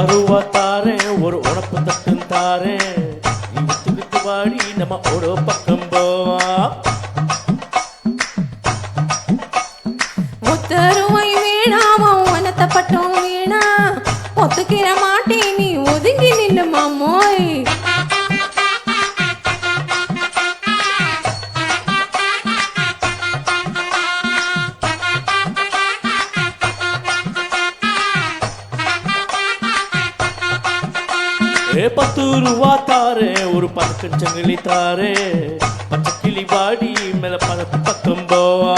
ரூபா தாரேன் ஒரு உனப்பு தட்டும் தாரேன் நீ விட்டு வாடி நம்ம ஒரு பக்கம் போவா ஒத்தருவாய் வேணாமா உனத்த பட்டம் வேணா ஒத்துக்கிற மாட்டே நீ ஒதுங்கி நில்லு மாமோய் ஏ 10 ரூபா தாரே ஒரு பதக்கஞ்சங்கிலி தாரே பச்சை கிளி வாடி மேல பதத்து பக்கம் போவா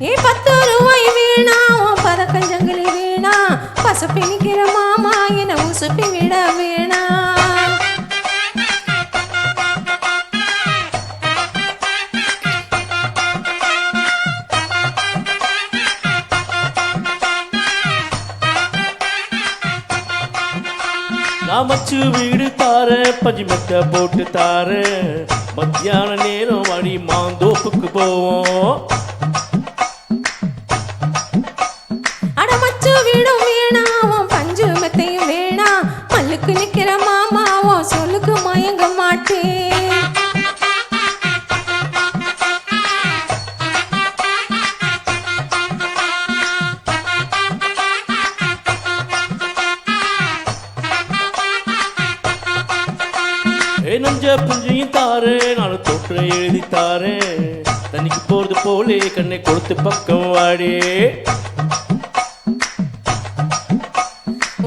ஏ 10 ரூபாய் வேணா உன் பதக்கஞ்சங்கிலி வேணா பசப்பி நிக்கிற மாமா என உசுப்பி விட வேணா நான் மச்சு வீடு தாரேன் பஞ்சிமெத்த போட்டு தாரேன் மத்தியான நேரம் அடி மாந்தோப்புக்கு போவோம் அடமச்சு வீடும் வேணா உன் பஞ்சு மெத்தையும் வேணா மல்லுக்கு நிக்கிற மாமா உன் சொல்லுக்கு மயங்க மாட்டேன் நஞ்ச புஞ்சியும் தாரே நானும் தொற்றை எழுதி தாரே தண்ணிக்கு போறது போலே கண்ணை கொடுத்து பக்கம் வாடி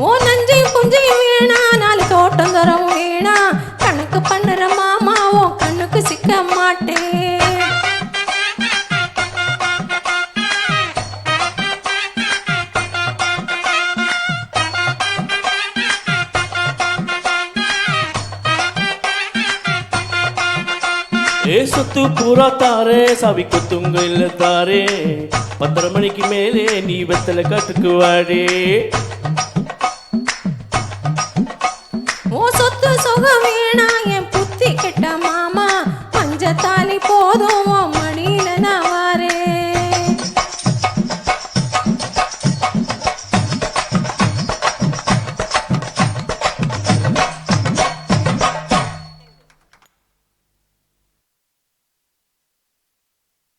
ஓ நஞ்சையும் புஞ்சையும் வேணா நாலு தோட்டம் தரவும் வேணா கணக்கு பண்ணுற மாமா உன் கண்ணுக்கு சிக்க மாட்டேன் ஏ சொத்து பூரா தாரே சாவி கொத்துங்க இல்ல தாரே 10:30 மணிக்கு மேலே நீ வெத்தலை காட்டுக்கு வாடி ஓ சொத்து சுகம் வேணா